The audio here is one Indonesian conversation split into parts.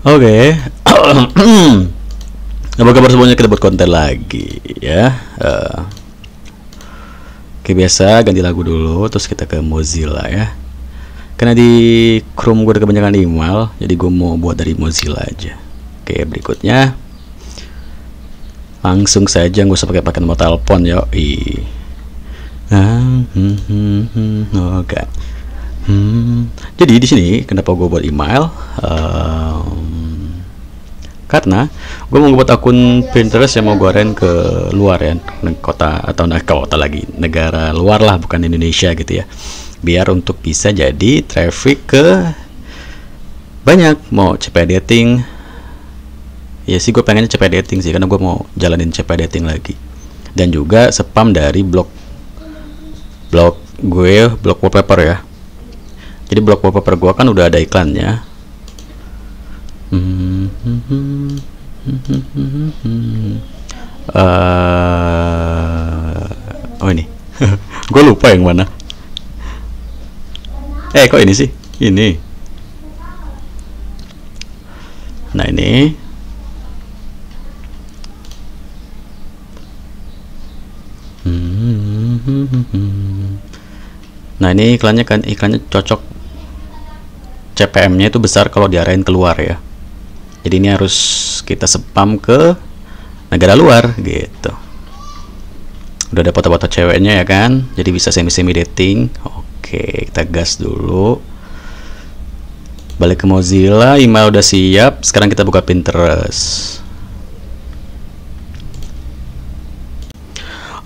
Oke. Apa kabar semuanya, kita buat konten lagi ya. Oke, biasa ganti lagu dulu, terus kita ke Mozilla ya. Karena di Chrome gue udah kebanyakan email, jadi gue mau buat dari Mozilla aja. Oke, berikutnya langsung saja, gue usah pakai nomor telepon yo. Oke. Jadi di sini kenapa gue buat email? Karena gue mau buat akun Pinterest yang mau gue rent ke luar ya, kota atau kota lagi, negara luar lah, bukan Indonesia gitu ya. Biar untuk bisa jadi traffic ke banyak, mau CP dating. Ya sih, gue pengennya CP dating sih, karena gue mau jalanin CP dating lagi. Dan juga spam dari blog wallpaper ya. Jadi blog wallpaper gue kan udah ada iklannya. Oh ini. Gue lupa yang mana. Kok ini sih? Ini. Nah ini. Nah ini iklannya kan, iklannya cocok, CPM-nya itu besar kalau diarahin keluar ya. Jadi ini harus kita spam ke negara luar gitu. Udah ada foto-foto ceweknya ya kan, jadi bisa semi dating. Oke, kita gas dulu. Balik ke Mozilla, email udah siap. Sekarang kita buka Pinterest.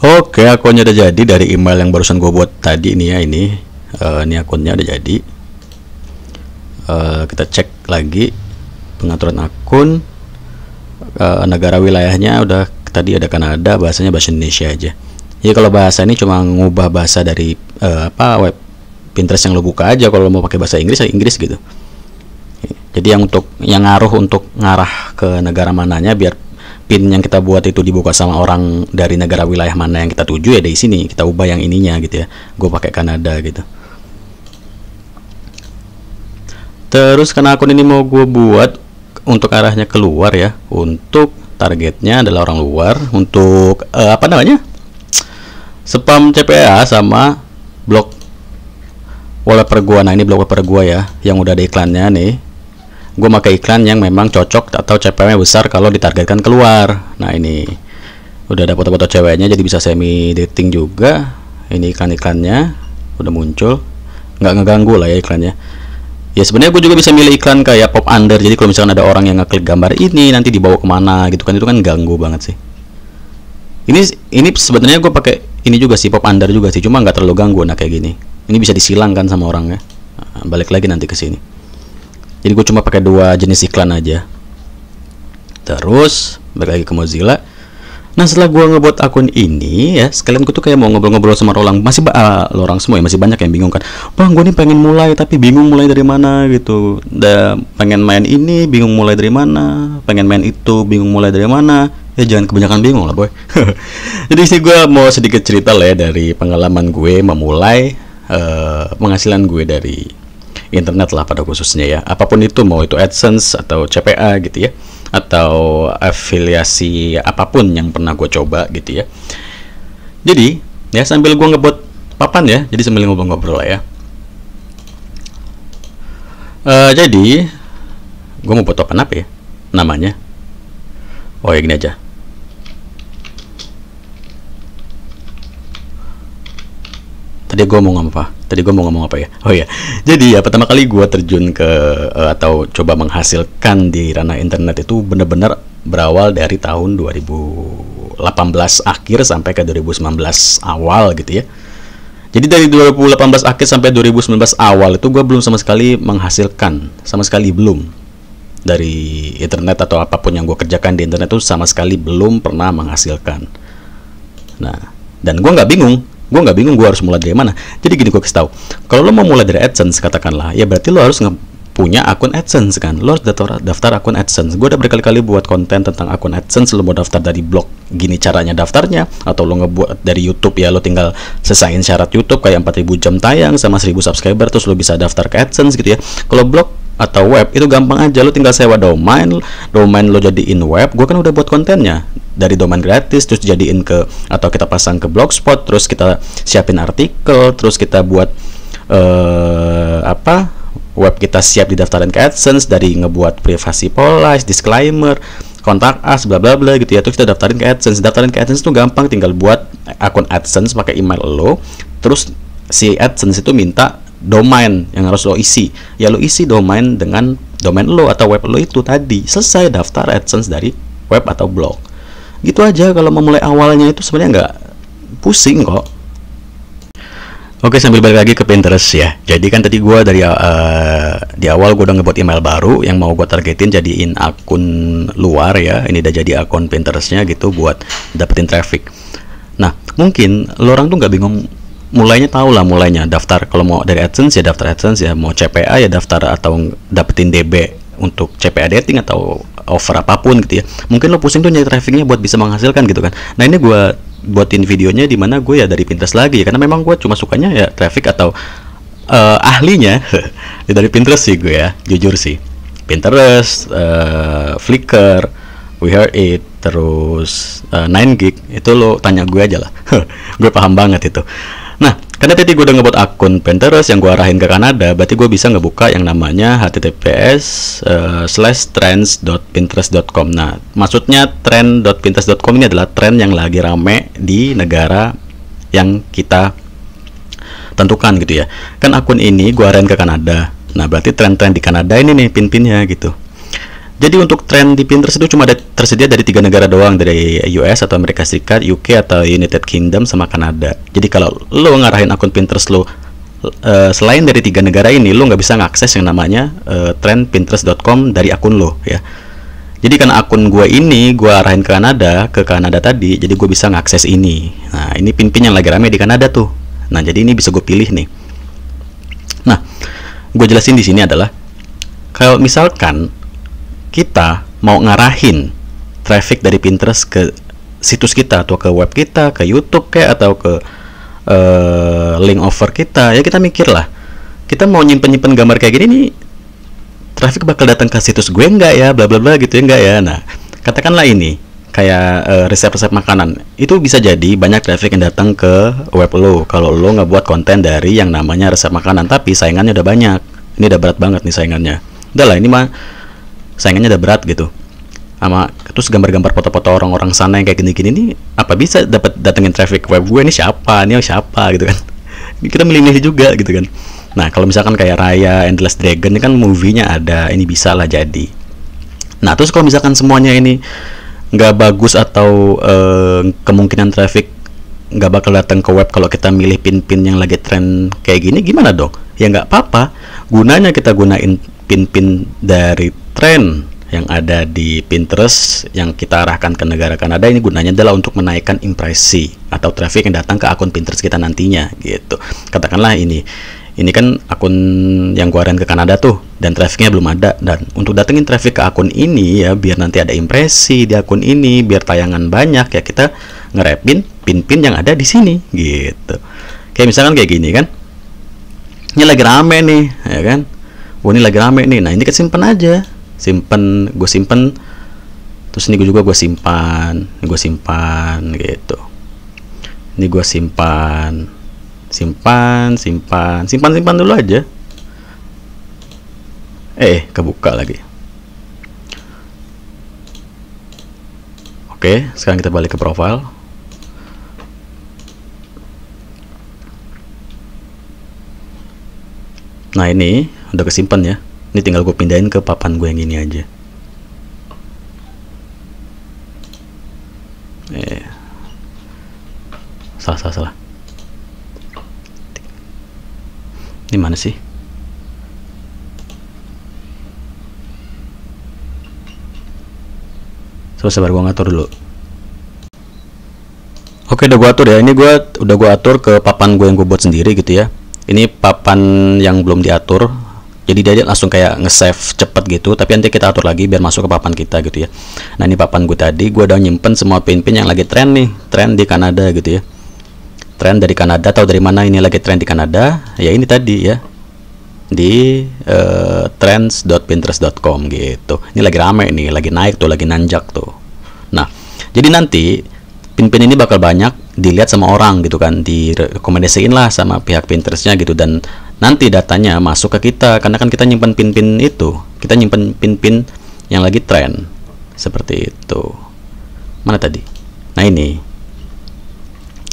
Oke, akunnya udah jadi dari email yang barusan gue buat tadi nih ya. Ini akunnya udah jadi. Kita cek lagi pengaturan akun. Negara wilayahnya udah tadi ada Kanada, bahasanya bahasa Indonesia aja. Jadi kalau bahasa ini cuma ngubah bahasa dari web Pinterest yang lo buka aja. Kalau lo mau pakai bahasa Inggris ya Inggris gitu. Jadi yang ngaruh untuk ngarah ke negara mananya, biar pin yang kita buat itu dibuka sama orang dari negara wilayah mana yang kita tuju ya, dari sini kita ubah yang ininya gitu ya. Gue pakai Kanada gitu. Terus karena akun ini mau gue buat untuk arahnya keluar ya, untuk targetnya adalah orang luar, untuk spam CPA sama blog wallpaper gua. Nah ini blog wallpaper gua ya, yang udah ada iklannya nih. Gue pakai iklan yang memang cocok atau CPM-nya besar kalau ditargetkan keluar. Nah ini udah ada foto-foto ceweknya, jadi bisa semi dating juga. Ini iklan-iklannya udah muncul, nggak ngeganggu lah ya iklannya. Ya sebenarnya gue juga bisa milih iklan kayak pop under. Jadi kalau misalkan ada orang yang ngeklik gambar ini, nanti dibawa kemana gitu kan, itu kan ganggu banget sih. Ini sebenarnya gue pakai ini juga sih, pop under juga sih, cuma nggak terlalu ganggu. Nah kayak gini, ini bisa disilangkan sama orangnya. Nah, balik lagi nanti ke sini. Jadi gue cuma pakai dua jenis iklan aja. Terus balik lagi ke Mozilla. Nah setelah gue ngebuat akun ini ya, sekalian gue tuh kayak mau ngobrol-ngobrol sama orang. Masih orang semua ya, masih banyak yang bingung kan, bang gue nih pengen mulai tapi bingung mulai dari mana gitu. Udah pengen main ini bingung mulai dari mana, pengen main itu bingung mulai dari mana. Ya jangan kebanyakan bingung lah boy. Jadi sih gue mau sedikit cerita lah ya, dari pengalaman gue memulai penghasilan gue dari internet lah pada khususnya ya. Apapun itu, mau itu AdSense atau CPA gitu ya, atau afiliasi apapun yang pernah gue coba gitu ya. Jadi ya sambil gue ngebuat papan ya, jadi sambil ngobrol-ngobrol lah ya. Jadi gue mau buat papan apa ya namanya? Oh ya gini aja. Tadi gue mau ngomong apa ya? Oh ya, jadi ya pertama kali gue terjun ke atau coba menghasilkan di ranah internet itu benar-benar berawal dari tahun 2018 akhir sampai ke 2019 awal gitu ya. Jadi dari 2018 akhir sampai 2019 awal itu gue belum sama sekali menghasilkan, sama sekali belum, dari internet atau apapun yang gue kerjakan di internet itu sama sekali belum pernah menghasilkan. Nah, dan gue nggak bingung gue harus mulai dari mana. Jadi gini, gue kasih tahu, kalau lo mau mulai dari AdSense katakanlah, ya berarti lo harus punya akun AdSense kan. Lo harus daftar akun AdSense. Gue udah berkali-kali buat konten tentang akun AdSense. Lo mau daftar dari blog, gini caranya daftarnya, atau lo ngebuat dari YouTube ya, lo tinggal selesaiin syarat YouTube kayak 4000 jam tayang sama 1000 subscriber, terus lo bisa daftar ke AdSense gitu ya. Kalau blog atau web itu gampang aja, lo tinggal sewa domain lo jadiin web. Gue kan udah buat kontennya dari domain gratis, terus jadiin ke, atau kita pasang ke Blogspot, terus kita siapin artikel, terus kita buat web kita siap didaftarin ke AdSense, dari ngebuat privasi policy, disclaimer, kontak us, bla bla bla gitu ya. Terus kita daftarin ke AdSense. Daftarin ke AdSense tuh gampang, tinggal buat akun AdSense pakai email lo, terus si AdSense itu minta domain yang harus lo isi. Ya lo isi domain dengan domain lo atau web lo itu tadi. Selesai daftar AdSense dari web atau blog. Gitu aja. Kalau mau mulai awalnya itu sebenarnya nggak pusing kok. Oke, sambil balik lagi ke Pinterest ya. Jadi kan tadi gue dari di awal gue udah ngebuat email baru yang mau gue targetin jadiin akun luar ya. Ini udah jadi akun Pinterestnya gitu buat dapetin traffic. Nah, mungkin lo orang tuh nggak bingung mulainya, tahu lah mulainya daftar. Kalau mau dari AdSense ya daftar AdSense ya, mau CPA ya daftar atau dapetin DB untuk CPA dating atau offer apapun gitu ya. Mungkin lo pusing tuh nyari trafficnya buat bisa menghasilkan gitu kan. Nah, ini gue buatin videonya di mana gue ya dari Pinterest lagi ya, karena memang gue cuma sukanya ya traffic atau ahlinya dari Pinterest sih gue ya, jujur sih. Pinterest, Flickr, We Heard It, terus 9gig itu lo tanya gue aja lah. Gue paham banget itu. Nah, karena tadi gue udah ngebuat akun Pinterest yang gue arahin ke Kanada, berarti gue bisa ngebuka yang namanya https:/trends.pinterest.com. Nah, maksudnya trend.pinterest.com ini adalah tren yang lagi rame di negara yang kita tentukan gitu ya. Kan akun ini gue arahin ke Kanada. Nah, berarti tren-tren di Kanada ini nih pin-pinnya gitu. Jadi untuk tren di Pinterest itu cuma tersedia dari 3 negara doang, dari US atau Amerika Serikat, UK atau United Kingdom sama Kanada. Jadi kalau lo ngarahin akun Pinterest lo selain dari 3 negara ini, lo nggak bisa ngakses yang namanya trendpinterest.com dari akun lo ya. Jadi karena akun gue ini gue arahin ke Kanada tadi, jadi gue bisa ngakses ini. Nah, ini pin-pin yang lagi rame di Kanada tuh. Nah, jadi ini bisa gue pilih nih. Nah, gue jelasin di sini adalah kalau misalkan kita mau ngarahin traffic dari Pinterest ke situs kita atau ke web kita, ke YouTube kayak atau ke link offer kita, ya kita mikir lah, kita mau nyimpen gambar kayak gini nih, traffic bakal datang ke situs gue nggak ya, bla bla bla gitu ya, nggak ya. Nah, katakanlah ini kayak resep-resep makanan, itu bisa jadi banyak traffic yang datang ke web lo kalau lo nggak buat konten dari yang namanya resep makanan, tapi saingannya udah banyak. Ini udah berat banget nih saingannya. Udah lah, ini mah saingannya udah berat gitu. Sama terus gambar-gambar foto-foto orang-orang sana yang kayak gini-gini nih, apa bisa dapat datengin traffic web gue, ini siapa gitu kan. Kita milih-milih juga gitu kan. Nah, kalau misalkan kayak Raya Endless Dragon ini kan movie-nya ada, ini bisa lah jadi. Nah, terus kalau misalkan semuanya ini nggak bagus atau kemungkinan traffic nggak bakal datang ke web kalau kita milih pin-pin yang lagi tren kayak gini, gimana dong? Ya nggak apa-apa, gunanya kita gunain pin-pin dari tren yang ada di Pinterest yang kita arahkan ke negara Kanada. Ini gunanya adalah untuk menaikkan impresi atau traffic yang datang ke akun Pinterest kita nantinya gitu. Katakanlah ini kan akun yang gua arahin ke Kanada tuh dan trafficnya belum ada, dan untuk datengin traffic ke akun ini ya biar nanti ada impresi di akun ini, biar tayangan banyak ya, kita ngerepin pin-pin yang ada di sini gitu. Kayak misalkan kayak gini kan, ini lagi rame nih ya kan, ini lagi rame nih. Nah, ini kan simpen aja, gue simpen, terus ini gue simpan, ini gue simpan gitu, ini gue simpan dulu aja. Kebuka lagi. Oke, sekarang kita balik ke profile. Nah, ini udah kesimpan ya. Ini tinggal gue pindahin ke papan gue yang ini aja. Salah. Ini mana sih? Sabar, gue ngatur dulu. Oke, udah gue atur ya. Ini udah gue atur ke papan gue yang gue buat sendiri gitu ya. Ini papan yang belum diatur, jadi dia langsung kayak nge-save cepet gitu, tapi nanti kita atur lagi biar masuk ke papan kita gitu ya. Nah, ini papan gue tadi, gue udah nyimpen semua pin-pin yang lagi tren nih, tren di Kanada gitu ya. Tren dari Kanada atau dari mana ini lagi tren di Kanada, ya ini tadi ya. di trends.pinterest.com gitu. Ini lagi rame nih, lagi naik tuh, lagi nanjak tuh. Nah, jadi nanti pin-pin ini bakal banyak dilihat sama orang gitu kan, direkomendasiin lah sama pihak Pinterestnya gitu, dan nanti datanya masuk ke kita karena kan kita nyimpen pin-pin itu, kita nyimpen pin-pin yang lagi tren seperti itu. Mana tadi? Nah ini,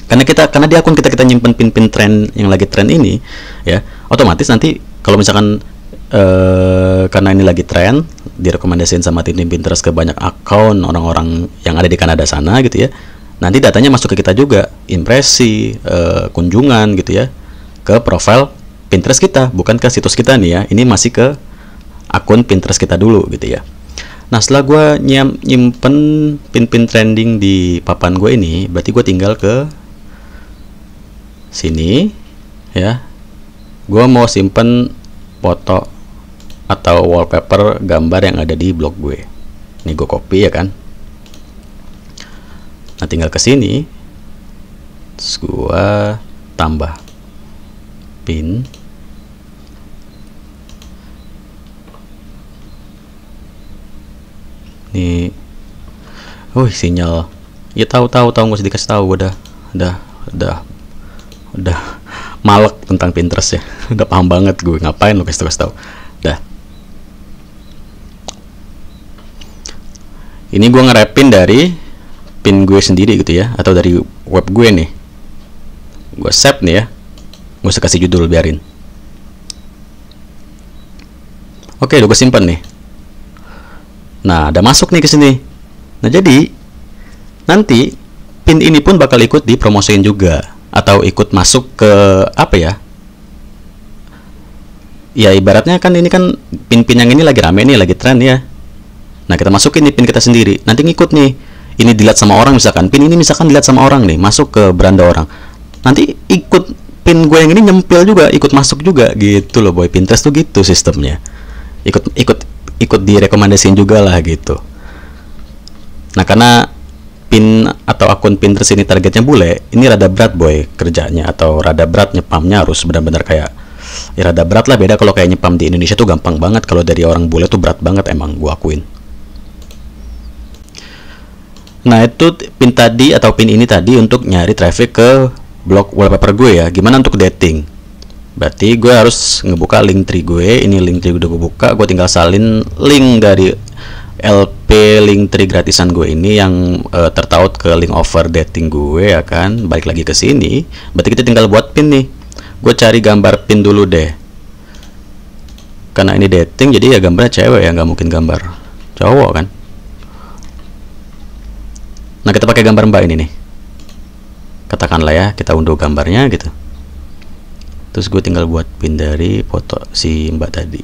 karena di akun kita nyimpen pin-pin tren yang lagi tren ini ya, otomatis nanti kalau misalkan karena ini lagi tren, direkomendasiin sama tim Pinterest ke banyak akun orang-orang yang ada di Kanada sana gitu ya, nanti datanya masuk ke kita juga, impresi, kunjungan gitu ya, ke profile Pinterest kita, bukan ke situs kita nih ya, ini masih ke akun Pinterest kita dulu gitu ya. Nah setelah gue nyimpen pin-pin trending di papan gue ini, berarti gue tinggal ke sini ya, gue mau simpen foto atau wallpaper gambar yang ada di blog gue. Ini gue copy ya kan. Nah tinggal ke sini, terus gue tambah pin. Nih, sinyal. Ya tahu nggak usah dikasih tahu, udah malek tentang Pinterest ya. Udah paham banget gue, ngapain lo kasih tahu. Dah. Ini gue ngerepin dari pin gue sendiri gitu ya, atau dari web gue nih. Gue save nih ya. Gue usah kasih judul, biarin. Oke, udah gue simpan nih. Nah, ada masuk nih ke sini. Nah, jadi nanti pin ini pun bakal ikut dipromosiin juga, atau ikut masuk ke apa ya? Ya ibaratnya kan ini kan pin-pin yang ini lagi rame nih, lagi tren ya. Nah kita masukin nih pin kita sendiri, nanti ngikut nih. Ini dilihat sama orang, misalkan pin ini misalkan dilihat sama orang nih, masuk ke beranda orang, nanti ikut pin gue yang ini nyempil juga, ikut masuk juga gitu loh boy. Pinterest tuh gitu sistemnya, ikut direkomendasiin juga lah gitu. Nah karena pin atau akun Pinterest ini targetnya bule, ini rada berat boy kerjanya, atau rada berat nyepamnya, harus benar-benar kayak ya rada berat lah. Beda kalau kayak nyepam di Indonesia tuh gampang banget, kalau dari orang bule tuh berat banget emang, gua akuin. Nah itu pin tadi atau pin ini tadi untuk nyari traffic ke blog wallpaper gue ya. Gimana untuk dating? Berarti gue harus ngebuka link tree gue. Ini link tree udah gue buka, gue tinggal salin link dari LP link tree gratisan gue ini yang tertaut ke link offer dating gue ya kan. Balik lagi ke sini, berarti kita tinggal buat pin nih. Gue cari gambar pin dulu deh, karena ini dating jadi ya gambarnya cewek ya, nggak mungkin gambar cowok kan. Nah kita pakai gambar mbak ini nih, katakanlah ya kita unduh gambarnya gitu, terus gue tinggal buat pin dari foto si mbak tadi.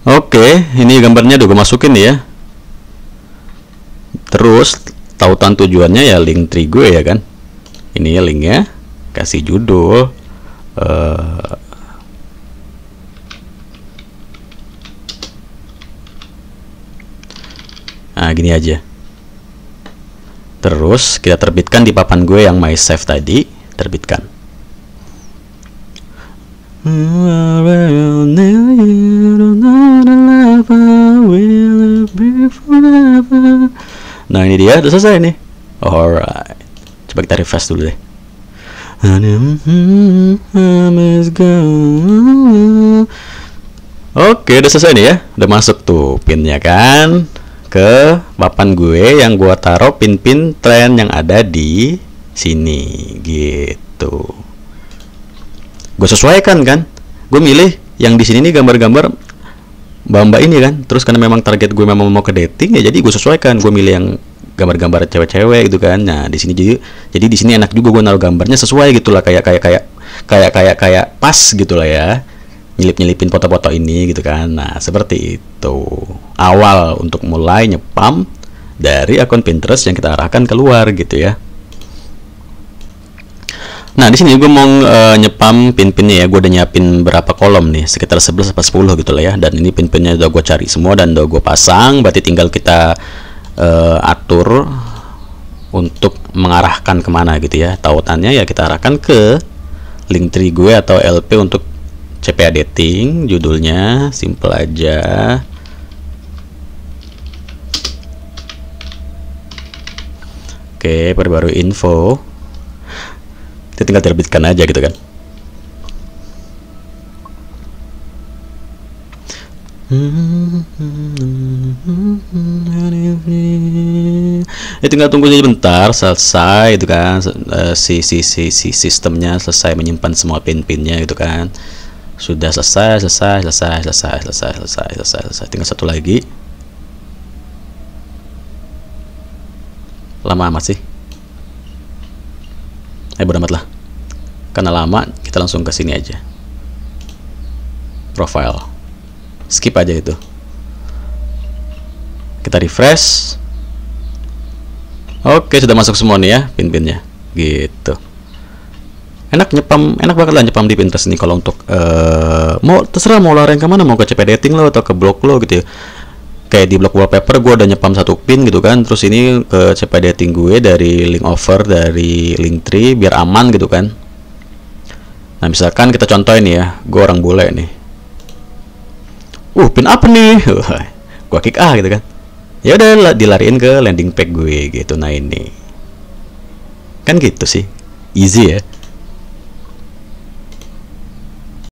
Oke, ini gambarnya udah gue masukin nih ya. Terus tautan tujuannya ya link tree gue ya kan. Ini ya linknya, kasih judul nah gini aja. Terus kita terbitkan di papan gue yang my save tadi, terbitkan. Nah ini dia, udah selesai nih. Alright, coba kita refresh dulu deh. Oke, udah selesai nih ya, udah masuk tuh pinnya kan ke papan gue yang gue taruh pin-pin tren yang ada di sini gitu. Gue sesuaikan kan, gue milih yang di sini nih gambar-gambar mbak-mbak ini kan. Terus karena memang target gue memang mau ke dating ya, jadi gue sesuaikan, gue milih yang gambar-gambar cewek-cewek gitu kan. Nah di sini jadi di sini enak juga gue naruh gambarnya sesuai gitulah, kayak pas gitulah ya, nyelipin foto-foto ini gitu kan. Nah seperti itu awal untuk mulai nyepam dari akun Pinterest yang kita arahkan keluar gitu ya. Nah di sini gue mau nyepam pin-pinnya ya. Gue udah nyiapin berapa kolom nih, sekitar 11 atau 10 gitu lah ya. Dan ini pin-pinnya udah gue cari semua dan udah gue pasang. Berarti tinggal kita atur untuk mengarahkan kemana gitu ya. Tautannya ya kita arahkan ke link tree gue atau LP untuk CPA dating. Judulnya simple aja. Oke, perbarui info. Kita tinggal terbitkan aja gitu kan. Ya tinggal tunggu saja bentar selesai itu kan, si sistemnya selesai menyimpan semua pin-pinnya gitu kan. Sudah selesai. Tinggal satu lagi. Lama amat sih. Bodo amat lah. Karena lama, kita langsung ke sini aja. Profile. Skip aja itu. Kita refresh. Oke, sudah masuk semua nih ya pin-pinnya. Gitu. Enak banget lah nyepam di Pinterest nih kalau untuk mau terserah mau lari kemana, mau ke CP dating lo atau ke blog lo gitu ya. Kayak di blog wallpaper gue udah nyepam satu pin gitu kan, terus ini ke CP dating gue dari link over dari Linktree biar aman gitu kan. Nah misalkan kita contohin ya, gue orang bule nih, pin apa nih, gue klik gitu kan, ya udah dilariin ke landing page gue gitu. Nah ini kan gitu sih, easy ya.